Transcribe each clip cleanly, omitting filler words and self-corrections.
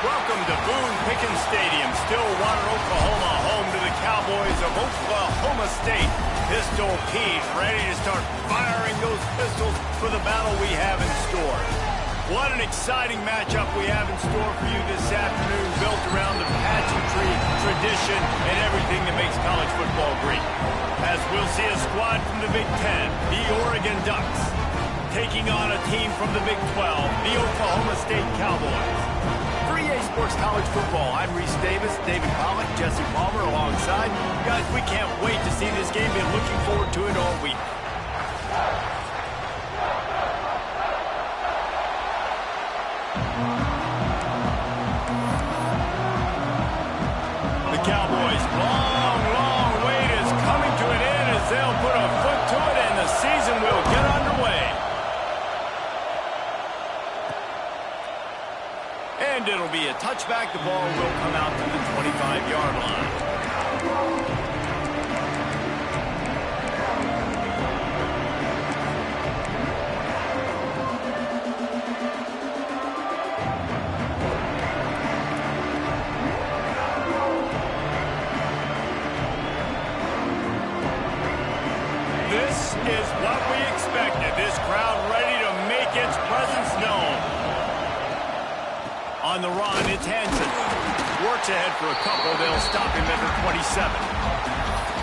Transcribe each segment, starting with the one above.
Welcome to Boone Pickens Stadium, Stillwater, Oklahoma, home to the Cowboys of Oklahoma State. Pistol Pete ready to start firing those pistols for the battle we have in store. What an exciting matchup we have in store for you this afternoon, built around the pageantry, tradition, and everything that makes college football great. As we'll see a squad from the Big Ten, the Oregon Ducks, taking on a team from the Big 12, the Oklahoma State Cowboys. For EA Sports College Football, I'm Reese Davis, David Pollack, Jesse Palmer alongside. Guys, we can't wait to see this game. Been looking forward to it all week. The Cowboys' long wait is coming to an end as they'll put a foot to it and the season will get underway. And it'll be a touchback. The ball will come out to the 25-yard line. This is what we expected. This crowd ready to make its presence known. On the run, it's Hansen. Works ahead for a couple. They'll stop him at the 27.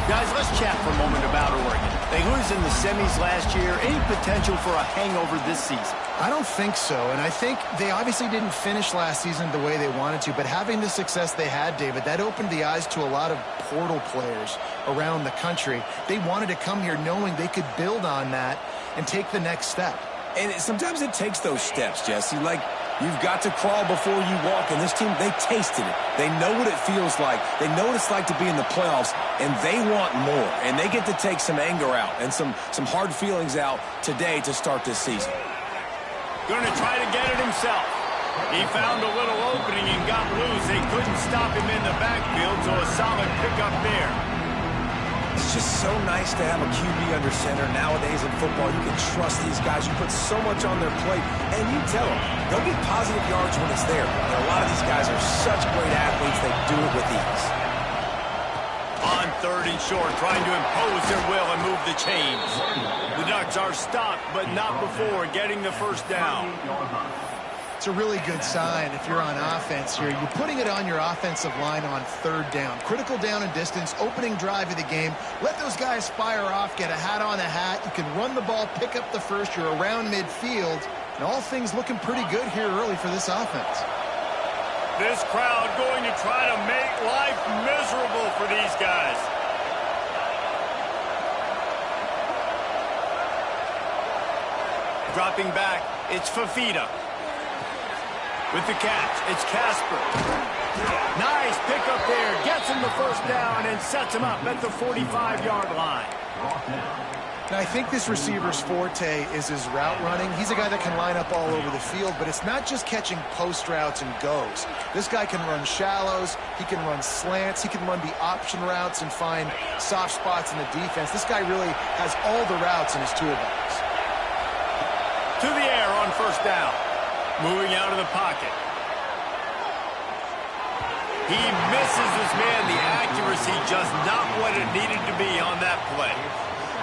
Guys, let's chat for a moment about Oregon. They lose in the semis last year. Any potential for a hangover this season? I don't think so, and I think they obviously didn't finish last season the way they wanted to, but having the success they had, David, that opened the eyes to a lot of portal players around the country. They wanted to come here knowing they could build on that and take the next step. And sometimes it takes those steps, Jesse. Like, you've got to crawl before you walk. And this team, they tasted it. They know what it feels like. They know what it's like to be in the playoffs, and they want more. And they get to take some anger out and some hard feelings out today to start this season. Going to try to get it himself. He found a little opening and got loose. They couldn't stop him in the backfield, so a solid pickup there. It's just so nice to have a QB under center. Nowadays in football, you can trust these guys. You put so much on their plate, and you tell them, they'll get positive yards when it's there. And a lot of these guys are such great athletes, they do it with ease. On 3rd and short, trying to impose their will and move the chains. The Ducks are stopped, but not before getting the first down. It's a really good sign if you're on offense here. You're putting it on your offensive line on 3rd down. Critical down and distance, opening drive of the game. Let those guys fire off, get a hat on a hat. You can run the ball, pick up the first. You're around midfield. And all things looking pretty good here early for this offense. This crowd going to try to make life miserable for these guys. Dropping back, it's Fafita. With the catch, it's Casper. Nice pickup there. Gets him the first down and sets him up at the 45-yard line. Now, I think this receiver's forte is his route running. He's a guy that can line up all over the field, but it's not just catching post routes and goes. This guy can run shallows. He can run slants. He can run the option routes and find soft spots in the defense. This guy really has all the routes in his toolbox. To the air on first down. Moving out of the pocket. He misses his man. The accuracy just not what it needed to be on that play.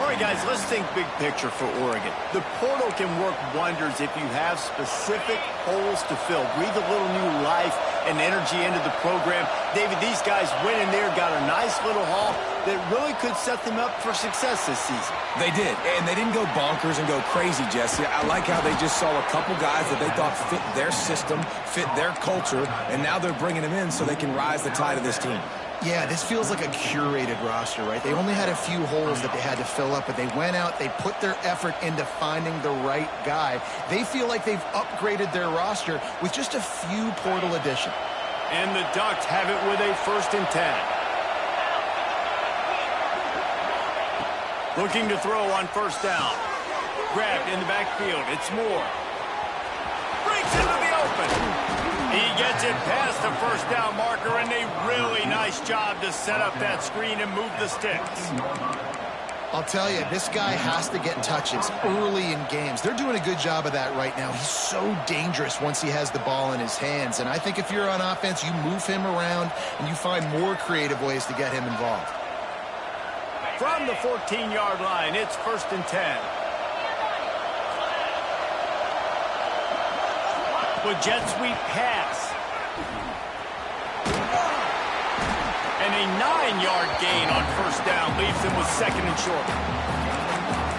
All right, guys, let's think big picture for Oregon. The portal can work wonders if you have specific holes to fill. Breathe a little new life and energy into the program. David, these guys went in there, got a nice little haul that really could set them up for success this season. They did, and they didn't go bonkers and go crazy, Jesse. I like how they just saw a couple guys that they thought fit their system, fit their culture, and now they're bringing them in so they can rise the tide of this team. Yeah, this feels like a curated roster, right? They only had a few holes that they had to fill up, but they went out, they put their effort into finding the right guy. They feel like they've upgraded their roster with just a few portal additions. And the Ducks have it with a 1st and 10. Looking to throw on first down. Grabbed in the backfield. It's Moore. Breaks into the open. He gets it past the first down marker, and a really nice job to set up that screen and move the sticks. I'll tell you, this guy has to get touches early in games. They're doing a good job of that right now. He's so dangerous once he has the ball in his hands. And I think if you're on offense, you move him around and you find more creative ways to get him involved. From the 14-yard line, it's 1st and 10. With jet sweep pass. And a 9-yard gain on 1st down leaves him with 2nd and short.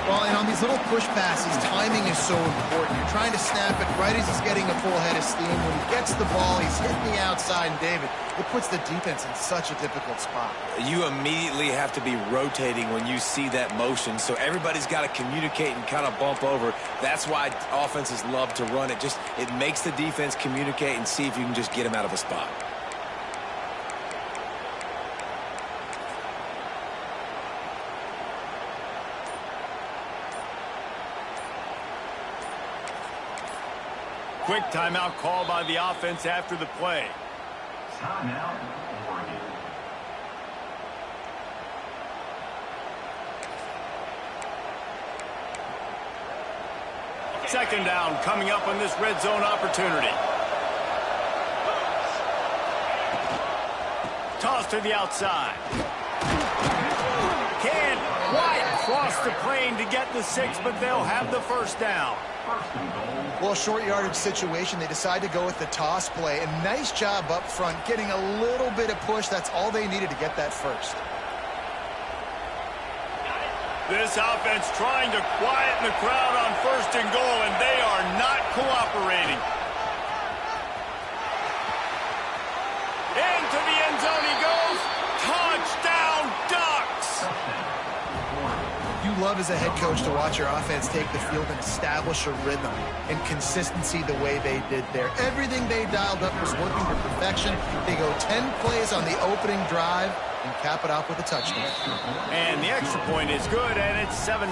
Well, and on these little push passes, timing is so important. You're trying to snap it right as he's getting a full head of steam. When he gets the ball, he's hitting the outside, and David, it puts the defense in such a difficult spot. You immediately have to be rotating when you see that motion, so everybody's got to communicate and kind of bump over. That's why offenses love to run it. It makes the defense communicate and see if you can just get him out of a spot. Quick timeout call by the offense after the play. Timeout, Oregon. Second down coming up on this red zone opportunity. Toss to the outside. Can't quite cross the plane to get the 6, but they'll have the 1st down. Well, short yardage situation, they decide to go with the toss play. And nice job up front, getting a little bit of push. That's all they needed to get that 1st. This offense trying to quieten the crowd on 1st and goal, and they are not cooperating. Into the end zone he goes. Touchdown, Ducks! You love as a head coach to watch your offense take the field and establish a rhythm and consistency the way they did there. Everything they dialed up was working to perfection. They go 10 plays on the opening drive and cap it off with a touchdown. And the extra point is good, and it's 7-0.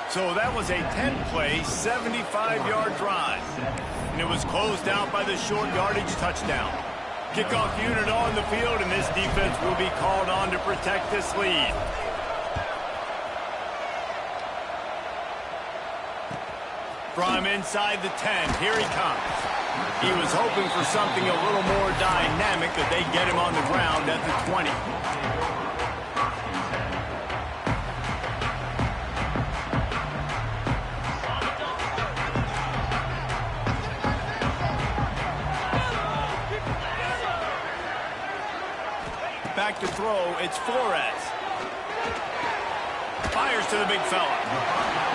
So that was a 10-play, 75-yard drive. And it was closed out by the short yardage touchdown. Kickoff unit on the field, and this defense will be called on to protect this lead. From inside the 10, here he comes. He was hoping for something a little more dynamic, but they get him on the ground at the 20. Back to throw, it's Flores. Fires to the big fella.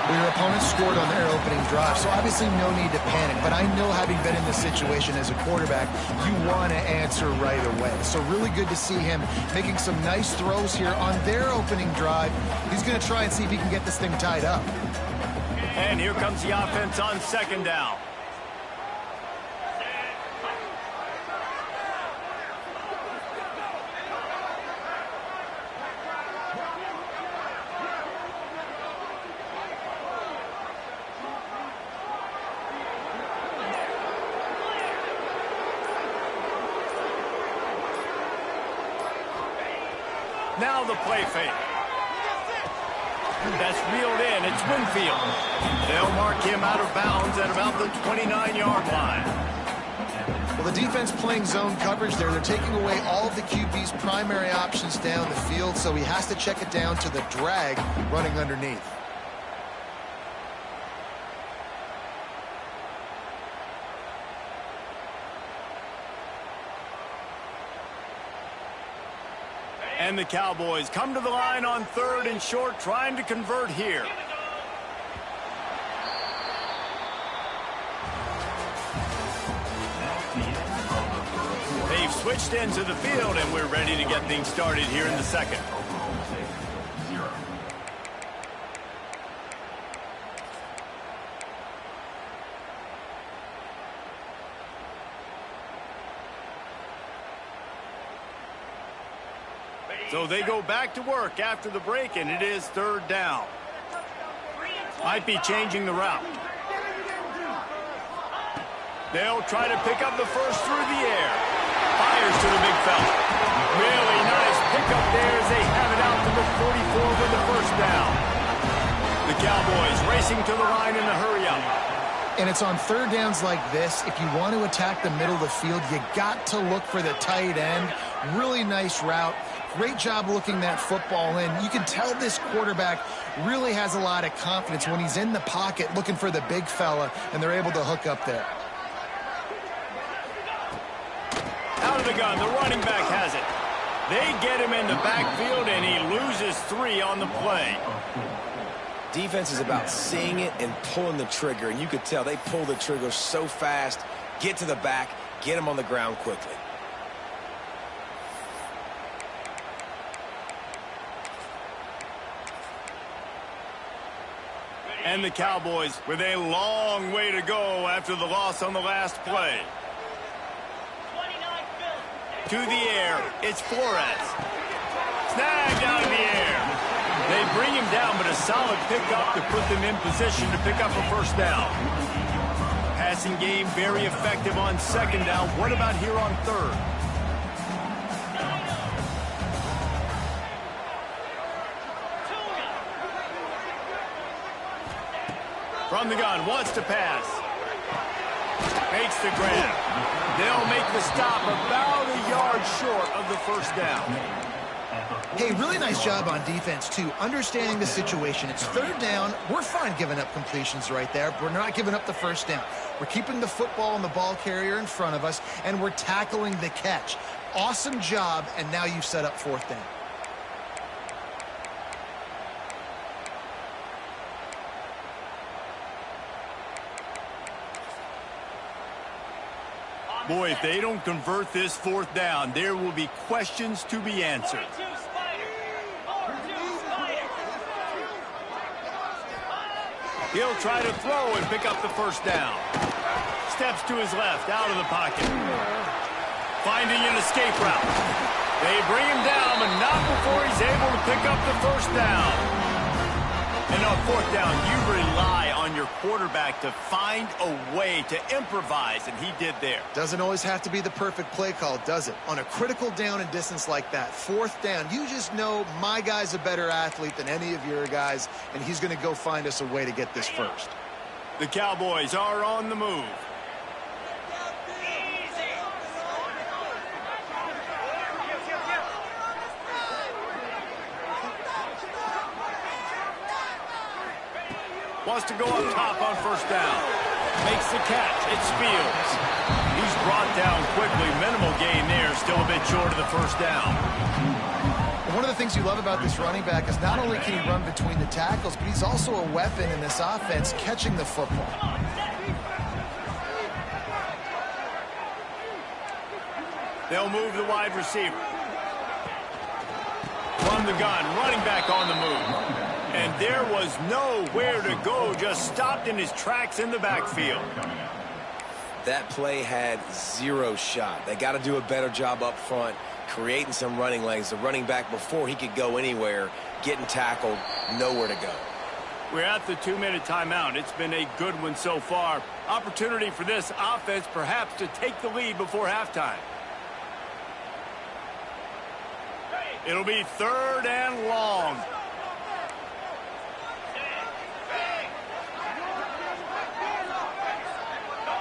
Well, your opponent scored on their opening drive, so obviously no need to panic. But I know, having been in this situation as a quarterback, you want to answer right away. So really good to see him making some nice throws here on their opening drive. He's going to try and see if he can get this thing tied up. And here comes the offense on 2nd down. Now the play fake. That's reeled in. It's Winfield. They'll mark him out of bounds at about the 29-yard line. Well, the defense playing zone coverage there. They're taking away all of the QB's primary options down the field, so he has to check it down to the drag running underneath. And the Cowboys come to the line on 3rd and short, trying to convert here. They've switched into the field, and we're ready to get things started here in the 2nd. So they go back to work after the break, and it is 3rd down. Might be changing the route. They'll try to pick up the 1st through the air. Fires to the big fella. Really nice pickup there as they have it out to the 44 with the 1st down. The Cowboys racing to the line in the hurry-up. And it's on third downs like this, if you want to attack the middle of the field, you got to look for the tight end. Really nice route. Great job looking that football in. You can tell this quarterback really has a lot of confidence when he's in the pocket looking for the big fella, and they're able to hook up there. Out of the gun, the running back has it. They get him in the backfield, and he loses 3 on the play. Defense is about seeing it and pulling the trigger, and you could tell they pull the trigger so fast, get to the back, get him on the ground quickly. And the Cowboys with a long way to go after the loss on the last play. To the air, it's Flores. Snagged out of the air. They bring him down, but a solid pickup to put them in position to pick up a first down. Passing game very effective on second down. What about here on third? From the gun, wants to pass. Makes the grab. They'll make the stop about a yard short of the first down. Hey, really nice job on defense, too, understanding the situation. It's third down. We're fine giving up completions right there, but we're not giving up the first down. We're keeping the football and the ball carrier in front of us, and we're tackling the catch. Awesome job, and now you've set up fourth down. Boy, if they don't convert this fourth down, there will be questions to be answered. He'll try to throw and pick up the first down. Steps to his left, out of the pocket. Finding an escape route. They bring him down, but not before he's able to pick up the first down. And on fourth down, you rely on your quarterback to find a way to improvise, and he did there. Doesn't always have to be the perfect play call, does it? On a critical down and distance like that, fourth down, you just know my guy's a better athlete than any of your guys, and he's going to go find us a way to get this first. The Cowboys are on the move. Wants to go up top on first down. Makes the catch. It's Fields. He's brought down quickly. Minimal gain there. Still a bit short of the first down. One of the things you love about this running back is not only can he run between the tackles, but he's also a weapon in this offense catching the football. They'll move the wide receiver. From the gun, running back on the move. And there was nowhere to go, just stopped in his tracks in the backfield. That play had zero shot. They got to do a better job up front, creating some running lanes. The running back, before he could go anywhere, getting tackled, nowhere to go. We're at the 2-minute timeout. It's been a good one so far. Opportunity for this offense perhaps to take the lead before halftime. It'll be third and long.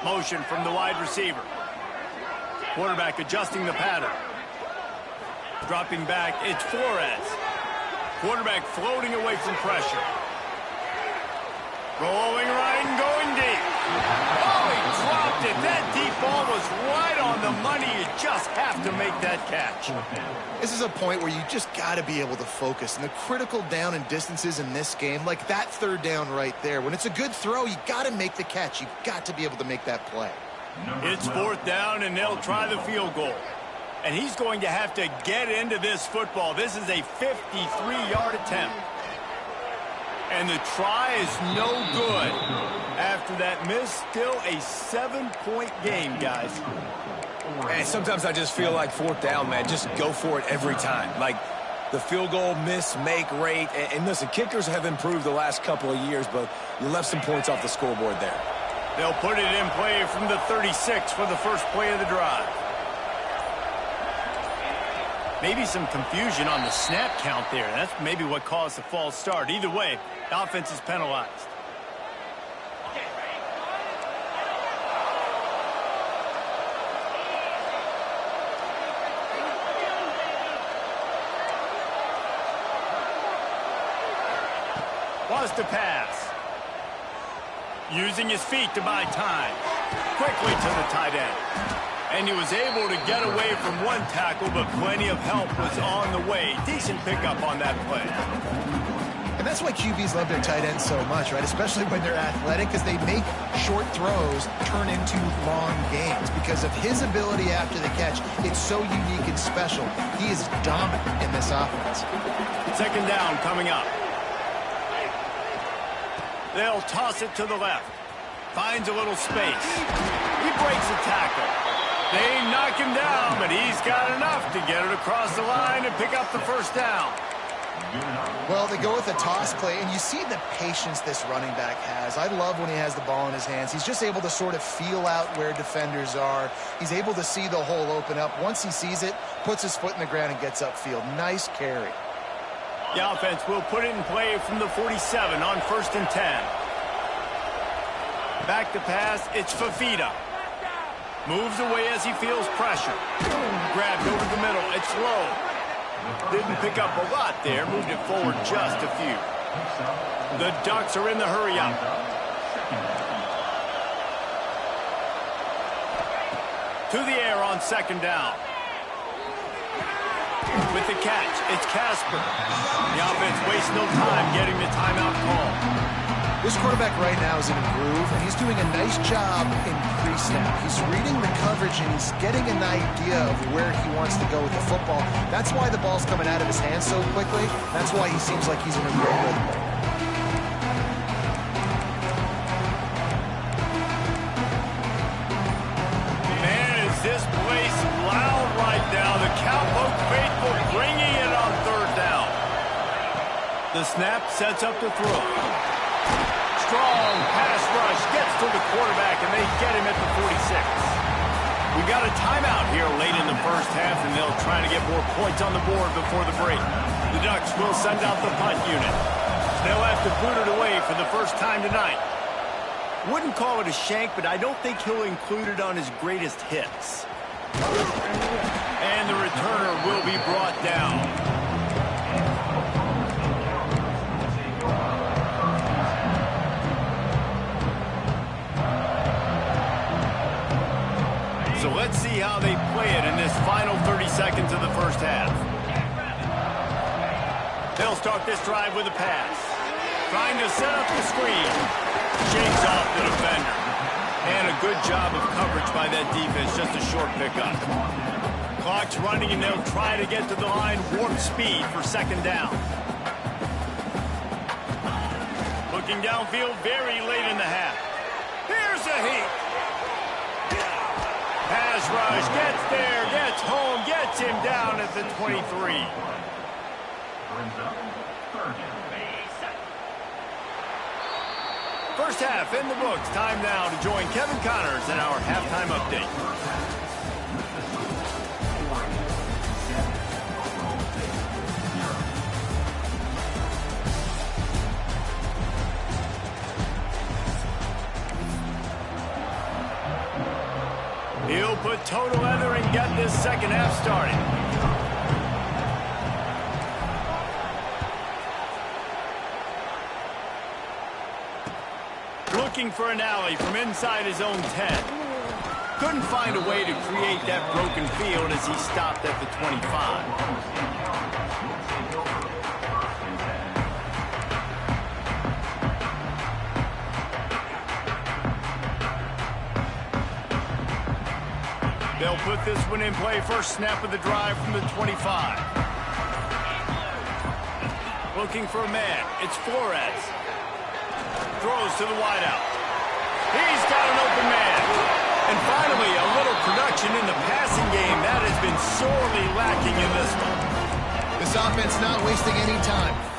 Motion from the wide receiver. Quarterback adjusting the pattern. Dropping back, it's Flores. Quarterback floating away from pressure. Rolling right and going deep. Oh, he dropped it. That deep ball was right on the money. You just have to make that catch. This is a point where you just got to be able to focus. And the critical down and distances in this game, like that third down right there, when it's a good throw, you got to make the catch. You've got to be able to make that play. It's fourth down, and they'll try the field goal. And he's going to have to get into this football. This is a 53-yard attempt. And the try is no good. After that miss, still a 7-point game, guys. And sometimes I just feel like fourth down, man, just go for it every time. Like the field goal miss, make rate. And listen, kickers have improved the last couple of years, but you left some points off the scoreboard there. They'll put it in play from the 36 for the first play of the drive. Maybe some confusion on the snap count there. That's maybe what caused the false start. Either way, the offense is penalized. Wants to pass. Using his feet to buy time. Quickly to the tight end. And he was able to get away from one tackle, but plenty of help was on the way. Decent pickup on that play. And that's why QBs love their tight ends so much, right? Especially when they're athletic, because they make short throws turn into long gains. Because of his ability after the catch, it's so unique and special. He is dominant in this offense. Second down coming up. They'll toss it to the left. Finds a little space. He breaks a tackle. They knock him down, but he's got enough to get it across the line and pick up the first down. Well, they go with a toss play, and you see the patience this running back has. I love when he has the ball in his hands. He's just able to sort of feel out where defenders are. He's able to see the hole open up. Once he sees it, puts his foot in the ground and gets upfield. Nice carry. The offense will put it in play from the 47 on 1st and 10. Back to pass, it's Fafita. Moves away as he feels pressure. Grabbed over the middle, it's low. Didn't pick up a lot there, moved it forward just a few. The Ducks are in the hurry-up. To the air on 2nd down. With the catch, it's Casper. The offense wastes no time getting the timeout call. This quarterback right now is in a groove, and he's doing a nice job in pre-snap. He's reading the coverage, and he's getting an idea of where he wants to go with the football. That's why the ball's coming out of his hands so quickly. That's why he seems like he's in a great rhythm. Man, is this place loud right now. The Cowpoke faithful bringing it on 3rd down. The snap sets up the throw. Strong pass rush gets to the quarterback, and they get him at the 46. We got a timeout here late in the first half, and they'll try to get more points on the board before the break. The Ducks will send out the punt unit. They'll have to boot it away for the first time tonight. Wouldn't call it a shank, but I don't think he'll include it on his greatest hits. And the returner will be brought down. So let's see how they play it in this final 30 seconds of the first half. They'll start this drive with a pass. Trying to set up the screen. Shakes off the defender. And a good job of coverage by that defense, just a short pickup. Clock's running, and they'll try to get to the line warp speed for 2nd down. Looking downfield very late in the half. Here's a heat. Pass rush, gets there, gets home, gets him down at the 23. First half in the books. Time now to join Kevin Connors in our halftime update. He'll put total leather and get this second half started. Looking for an alley from inside his own 10. Couldn't find a way to create that broken field as he stopped at the 25. They'll put this one in play. First snap of the drive from the 25. Looking for a man. It's Flores. Throws to the wideout. He's got an open man. And finally, a little production in the passing game. That has been sorely lacking in this one. This offense not wasting any time.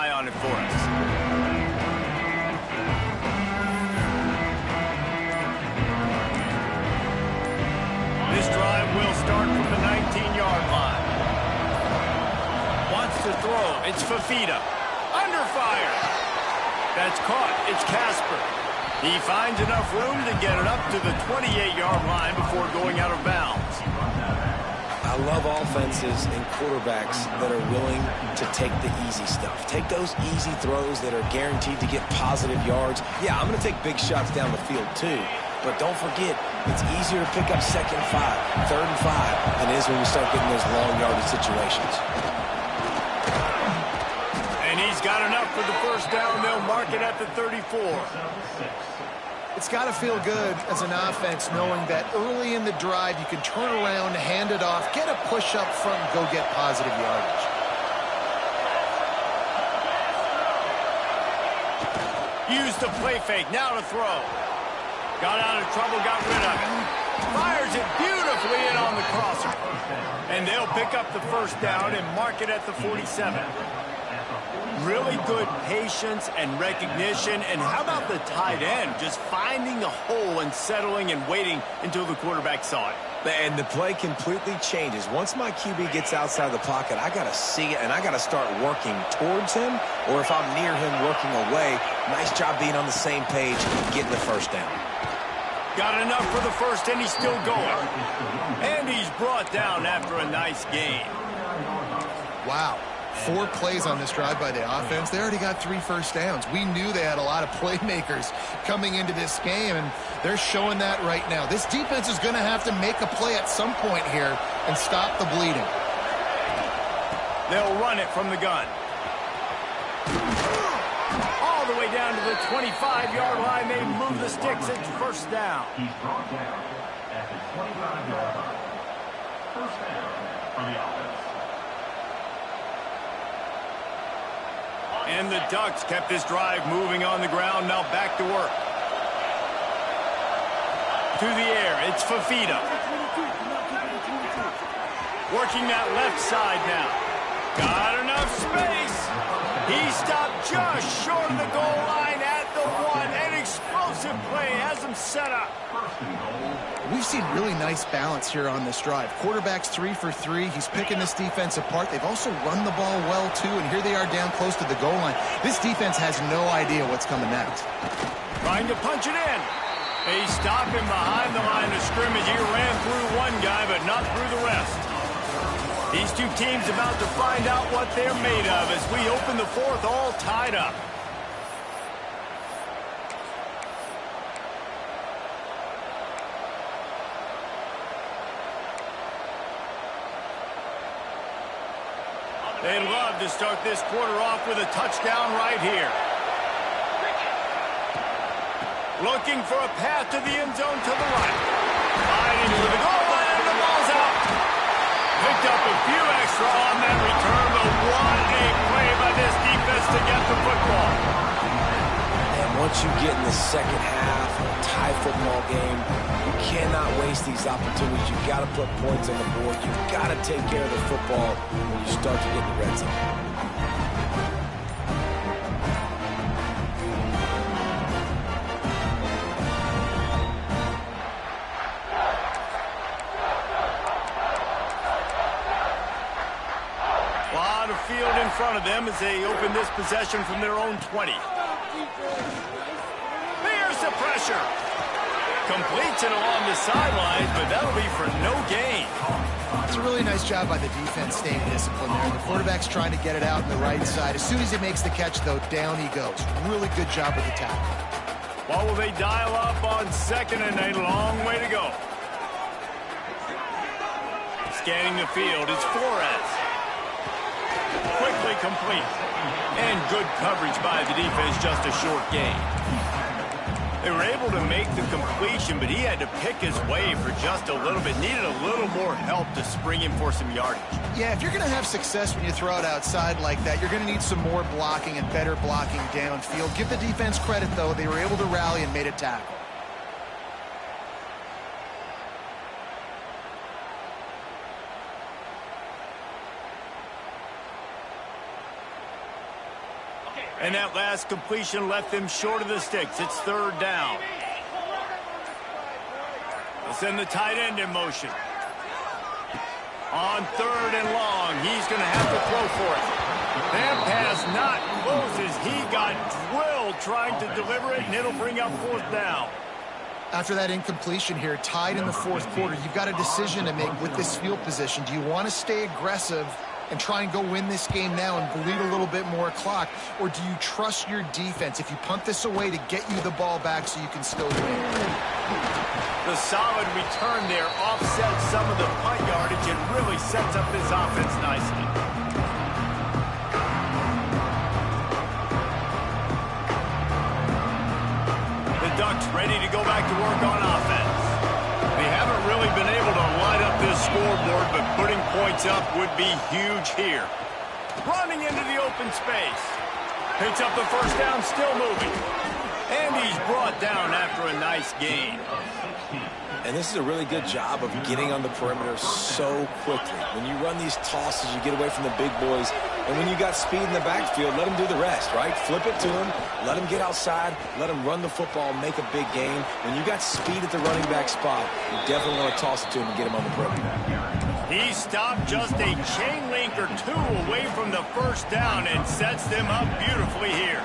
eye on it for us. This drive will start from the 19-yard line. Wants to throw. It's Fifita. Under fire. That's caught. It's Casper. He finds enough room to get it up to the 28-yard line before going out of bounds. I love offenses and quarterbacks that are willing to take the easy stuff. Take those easy throws that are guaranteed to get positive yards. Yeah, I'm going to take big shots down the field too. But don't forget, it's easier to pick up 2nd and 5, 3rd and 5 than it is when we start getting those long yardage situations. And he's got enough for the first down. They'll mark it at the 34. It's got to feel good as an offense knowing that early in the drive you can turn around, hand it off, get a push up front, and go get positive yardage. Use the play fake. Now to throw. Got out of trouble, got rid of it. Fires it beautifully in on the crosser. And they'll pick up the first down and mark it at the 47. Really good patience and recognition. And how about the tight end? Just finding a hole and settling and waiting until the quarterback saw it. And the play completely changes. Once my QB gets outside the pocket, I got to see it, and I got to start working towards him, or if I'm near him working away, nice job being on the same page and getting the first down. Got enough for the first, and he's still going. And he's brought down after a nice gain. Wow. 4 plays on this drive by the offense. They already got 3 first downs. We knew they had a lot of playmakers coming into this game, and they're showing that right now. This defense is going to have to make a play at some point here and stop the bleeding. They'll run it from the gun. All the way down to the 25-yard line. They move the sticks. It's first down. He's brought down at the 25-yard line. First down for the offense. And the Ducks kept this drive moving on the ground. Now back to work. To the air. It's Fifita. Working that left side now. Got enough space. He stopped just short of the goal line at the 1. An explosive play has him set up. We've seen really nice balance here on this drive. Quarterback's 3 for 3. He's picking this defense apart. They've also run the ball well, too, and here they are down close to the goal line. This defense has no idea what's coming next. Trying to punch it in. They stop him behind the line of scrimmage. He ran through one guy, but not through the rest. These two teams about to find out what they're made of as we open the 4th all tied up. They'd love to start this quarter off with a touchdown right here. Looking for a path to the end zone to the right. Fighting for the goal line, and the ball's out. Picked up a few extra on that return, but what a play by this defense to get the football. And once you get in the second half of a tie football game, you cannot waste these opportunities. You've got to put points on the board. You've got to take care of the football when you start to get in the red zone. Field in front of them as they open this possession from their own 20. There's the pressure. Completes it along the sidelines, but that'll be for no gain. It's a really nice job by the defense staying disciplined there. The quarterback's trying to get it out on the right side. As soon as he makes the catch, though, down he goes. Really good job with the tackle. What will they dial up on second and a long way to go? Scanning the field, it's Flores. Quickly complete. And good coverage by the defense, just a short gain. They were able to make the completion, but he had to pick his way for just a little bit. Needed a little more help to spring him for some yardage. Yeah, if you're going to have success when you throw it outside like that, you're going to need some more blocking and better blocking downfield. Give the defense credit, though. They were able to rally and made a tackle. And that last completion left them short of the sticks. It's third down. They'll send the tight end in motion. On third and long, he's going to have to throw for it. That pass not closes. He got drilled trying to deliver it, and it'll bring up fourth down. After that incompletion here, tied in the fourth quarter, you've got a decision to make with this field position. Do you want to stay aggressive and try and go win this game now and bleed a little bit more clock, or do you trust your defense if you punt this away to get you the ball back so you can still win? The solid return there offsets some of the punt yardage and really sets up this offense nicely. The Ducks ready to go back to work on offense. They haven't really been able to light up this scoreboard, but putting points up would be huge here. Running into the open space. Picks up the first down, still moving. And he's brought down after a nice gain. And this is a really good job of getting on the perimeter so quickly. When you run these tosses, you get away from the big boys. And when you got speed in the backfield, let them do the rest, right? Flip it to them, let them get outside, let them run the football, make a big gain. When you got speed at the running back spot, you definitely want to toss it to him and get him on the perimeter. He stopped just a chain link or two away from the first down and sets them up beautifully here.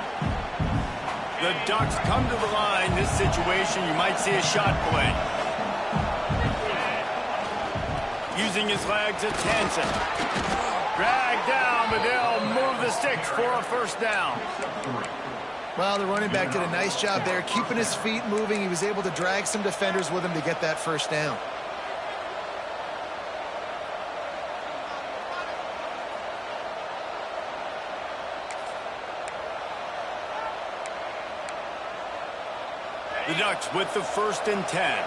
The Ducks come to the line. This situation, you might see a shot play. Using his legs, it's Hansen. Dragged down, but they'll move the sticks for a first down. Well, the running back did a nice job there, keeping his feet moving. He was able to drag some defenders with him to get that first down. The Ducks with the 1st and 10.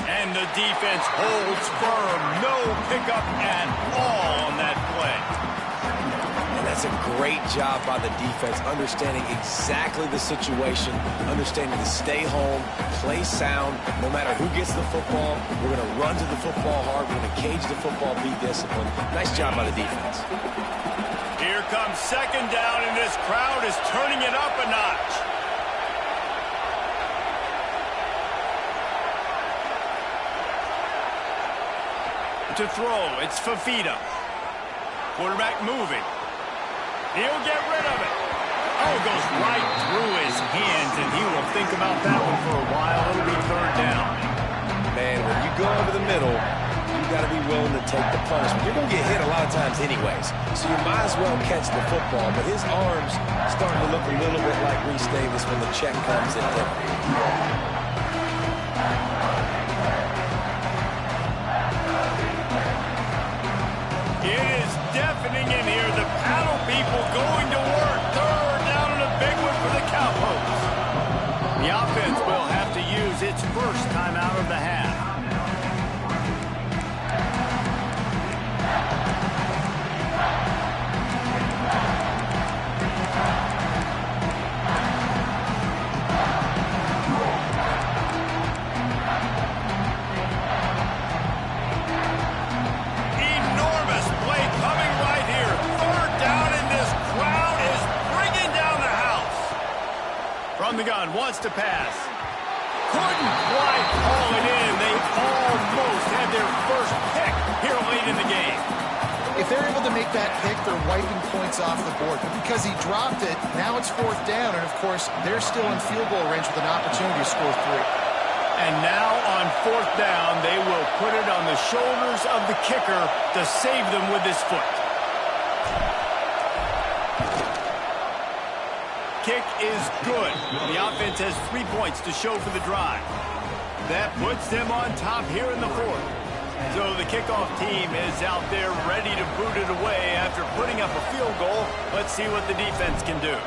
And the defense holds firm. No pickup at all on that play. And that's a great job by the defense, understanding exactly the situation, understanding to stay home, play sound. No matter who gets the football, we're going to run to the football hard. We're going to cage the football, be disciplined. Nice job by the defense. Here comes second down, and this crowd is turning it up a notch. To throw, it's Fafita. Quarterback moving. He'll get rid of it. Oh, it goes right through his hands, and he will think about that one for a while. It'll be third down. Man, when you go over the middle, you got to be willing to take the punishment. You're going to get hit a lot of times anyways, so you might as well catch the football. But his arms starting to look a little bit like Reese Davis when the check comes at him. It is deafening in here. The paddle people going to work. Third down and a big one for the Cowboys. The offense will have to use its first timeout of the half. From the gun, wants to pass. Couldn't quite haul it in. They almost had their first pick here late in the game. If they're able to make that pick, they're wiping points off the board. But because he dropped it, now it's fourth down. And, of course, they're still in field goal range with an opportunity to score 3. And now on fourth down, they will put it on the shoulders of the kicker to save them with his foot. Kick is good. The offense has 3 points to show for the drive. That puts them on top here in the fourth. So the kickoff team is out there ready to boot it away after putting up a field goal. Let's see what the defense can do.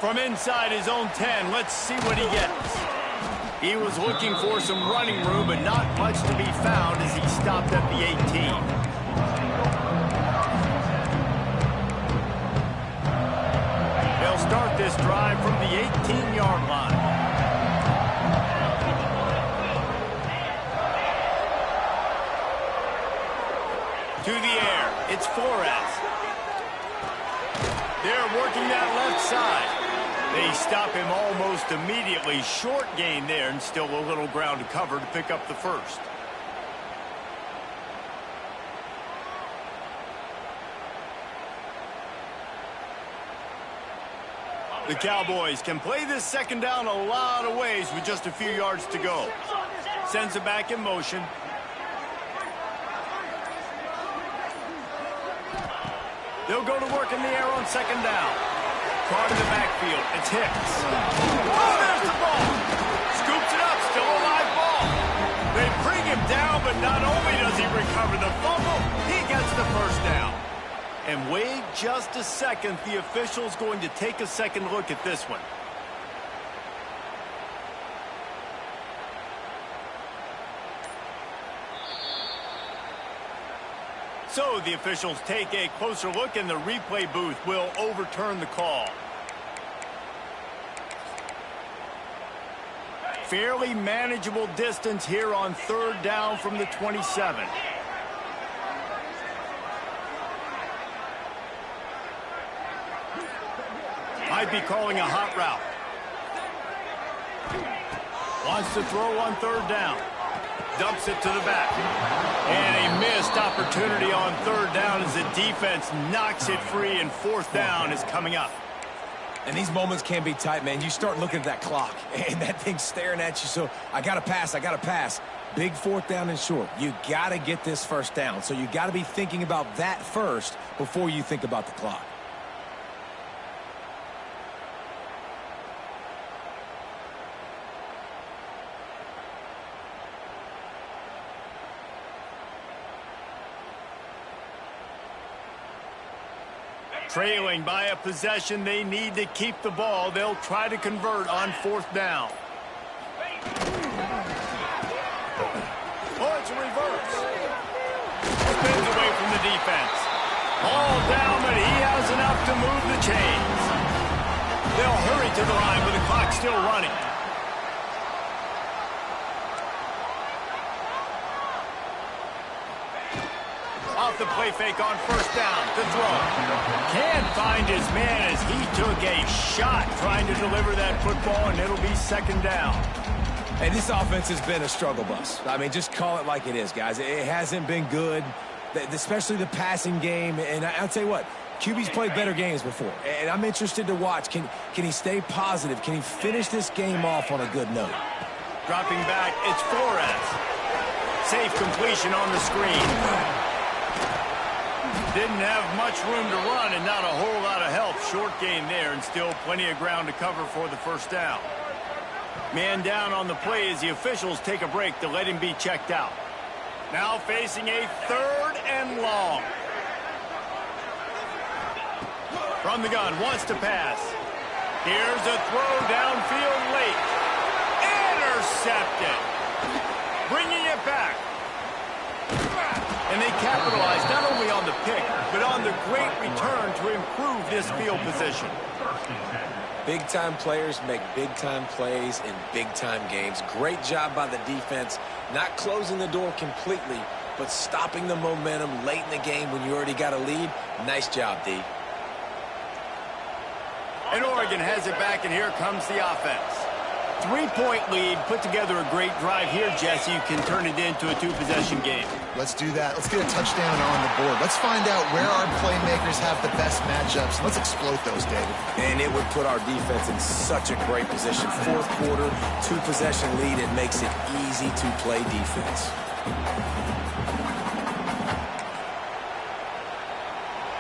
From inside his own 10, let's see what he gets. He was looking for some running room, but not much to be found as he stopped at the 18. They'll start this drive from the 18-yard line. To the air, it's Flores. They're working that left side. They stop him almost immediately. Short gain there, and still a little ground to cover to pick up the first. The Cowboys can play this second down a lot of ways with just a few yards to go. Sends it back in motion. They'll go to work in the air on second down. Caught in the backfield. It's Hicks. Oh, there's the ball. Scoops it up. Still a live ball. They bring him down, but not only does he recover the fumble, he gets the first down. And wait just a second. The official's going to take a second look at this one. So the officials take a closer look, and the replay booth will overturn the call. Fairly manageable distance here on third down from the 27. Might be calling a hot route. Wants to throw on third down. Dumps it to the back. And a missed opportunity on third down as the defense knocks it free, and fourth down is coming up. And these moments can be tight, man. You start looking at that clock, and that thing's staring at you. So I got to pass, I got to pass. Big fourth down and short. You got to get this first down. So you got to be thinking about that first before you think about the clock. Trailing by a possession, they need to keep the ball. They'll try to convert on fourth down. Oh, it's a reverse. Spins away from the defense. Ball down, but he has enough to move the chains. They'll hurry to the line with the clock still running. Off the play fake on first down to throw. Can't find his man as he took a shot trying to deliver that football, and it'll be second down. Hey, this offense has been a struggle bus. I mean, just call it like it is, guys. It hasn't been good, especially the passing game. And I'll tell you what, QB's played better games before. And I'm interested to watch. Can he stay positive? Can he finish this game off on a good note? Dropping back, it's Flores. Safe completion on the screen. Didn't have much room to run and not a whole lot of help. Short gain there, and still plenty of ground to cover for the first down. Man down on the play as the officials take a break to let him be checked out. Now facing a third and long. From the gun, wants to pass. Here's a throw downfield late. Intercepted. Bringing it back. And they capitalize not only on the pick, but on the great return to improve this field position. Big-time players make big-time plays in big-time games. Great job by the defense, not closing the door completely, but stopping the momentum late in the game when you already got a lead. Nice job, D. And Oregon has it back, and here comes the offense. 3-point lead, put together a great drive here, Jesse. You can turn it into a two-possession game. Let's do that. Let's get a touchdown on the board. Let's find out where our playmakers have the best matchups. Let's exploit those, David. And it would put our defense in such a great position. Fourth quarter, two-possession lead. It makes it easy to play defense.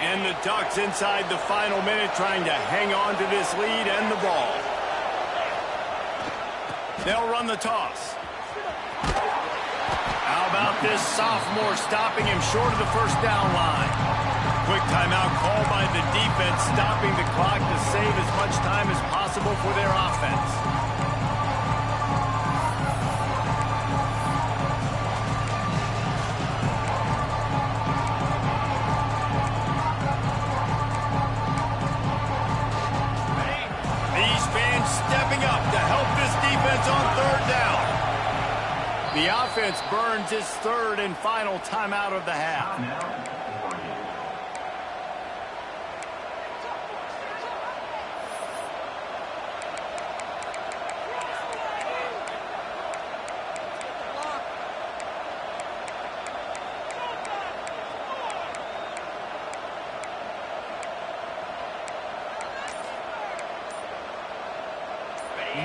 And the Ducks inside the final minute trying to hang on to this lead and the ball. They'll run the toss. How about this sophomore stopping him short of the first down line? Quick timeout called by the defense, stopping the clock to save as much time as possible for their offense. The offense burns its third and final timeout of the half.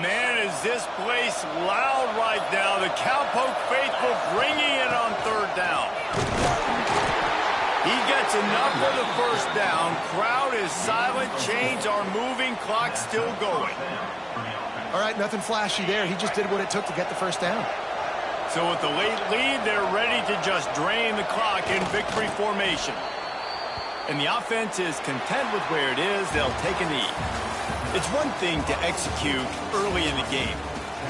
Man, is this place loud right now. The Cowpoke faithful bringing it on third down. He gets enough for the first down. Crowd is silent. Chains are moving. Clock still going. All right, nothing flashy there. He just did what it took to get the first down. So with the late lead, they're ready to just drain the clock in victory formation. And the offense is content with where it is. They'll take a knee. It's one thing to execute early in the game.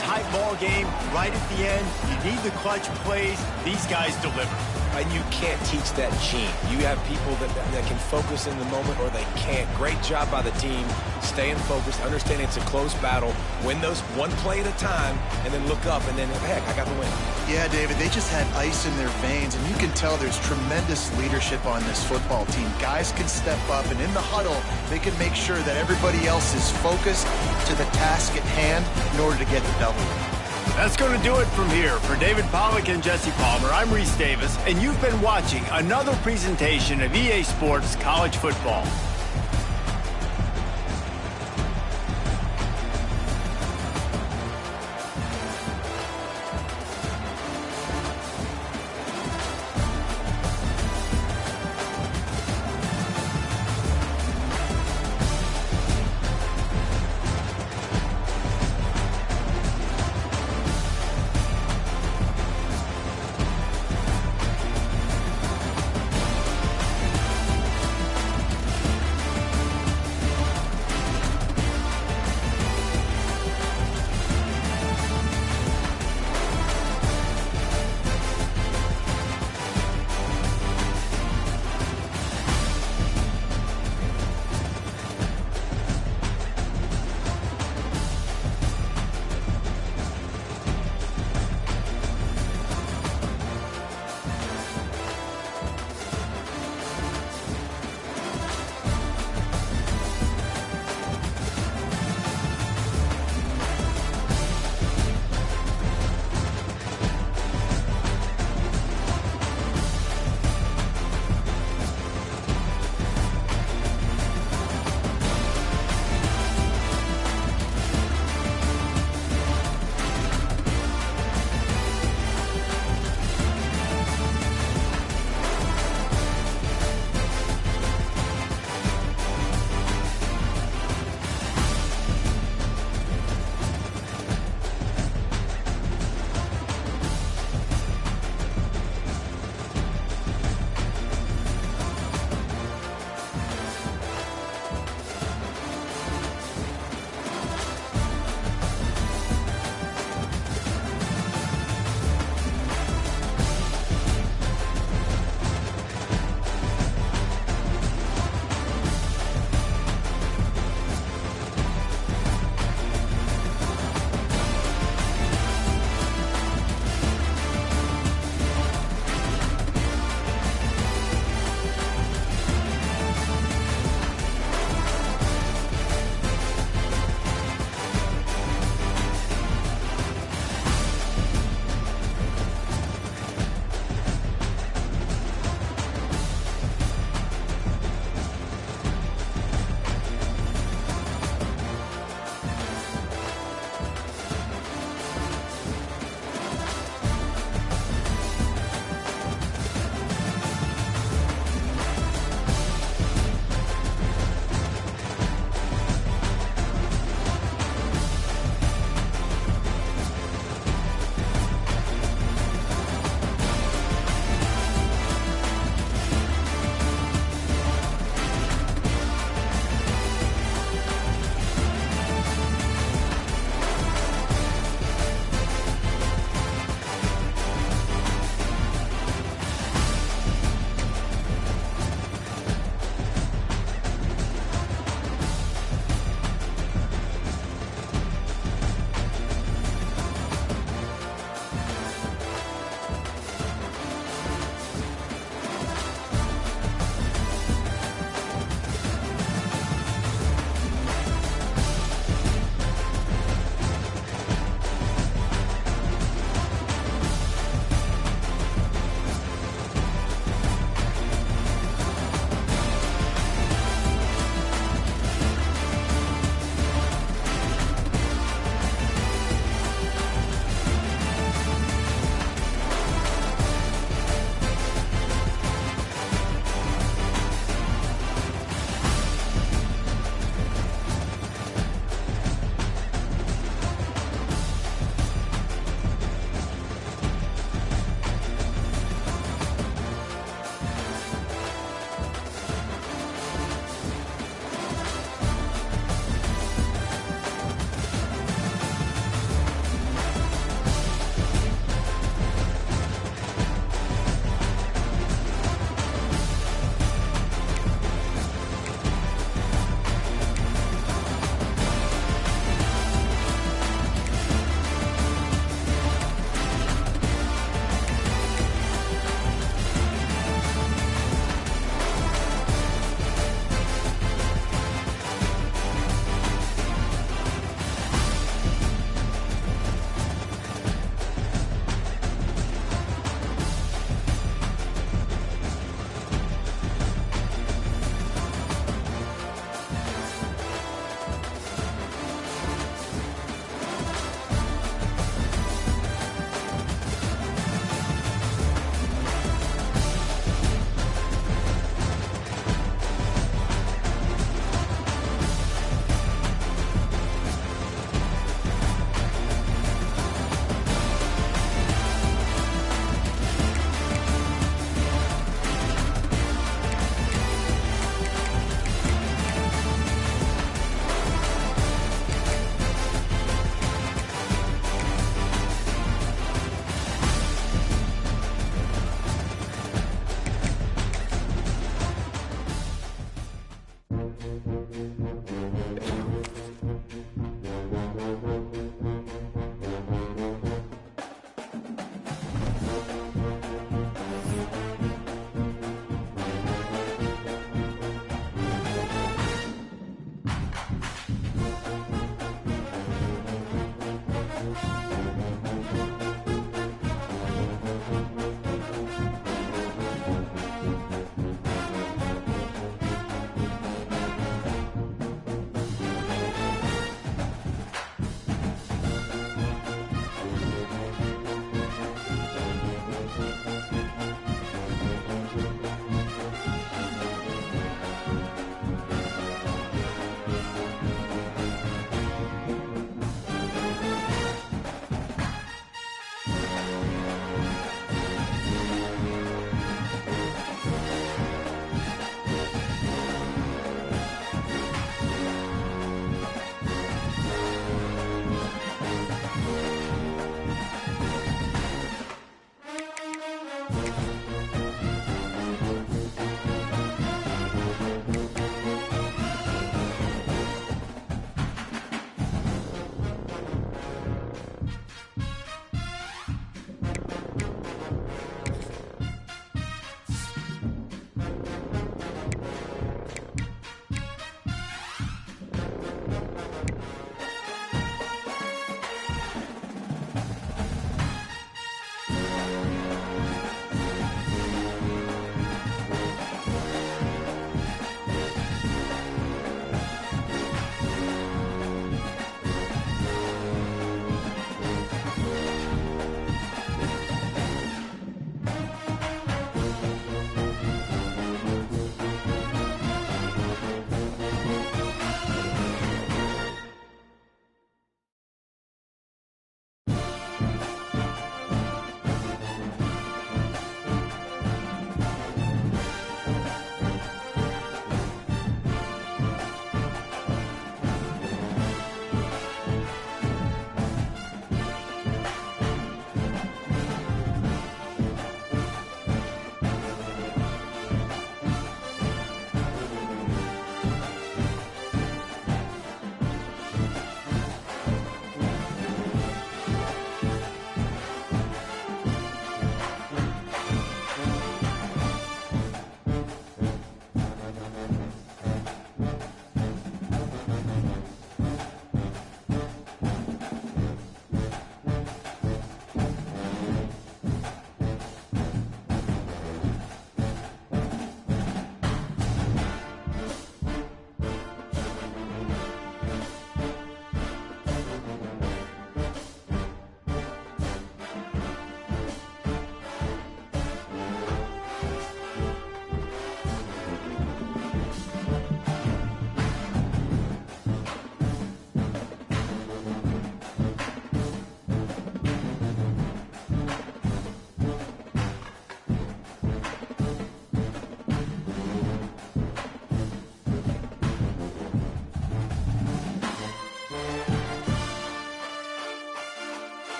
Tight ball game, right at the end. You need the clutch plays. These guys deliver. And you can't teach that gene. You have people that can focus in the moment or they can't. Great job by the team, staying focused, understanding it's a close battle, win those one play at a time, and then look up, and then, heck, I got the win. Yeah, David, they just had ice in their veins, and you can tell there's tremendous leadership on this football team. Guys can step up, and in the huddle, they can make sure that everybody else is focused to the task at hand in order to get the W. That's going to do it from here. For David Pollack and Jesse Palmer, I'm Reese Davis, and you've been watching another presentation of EA Sports College Football.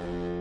you.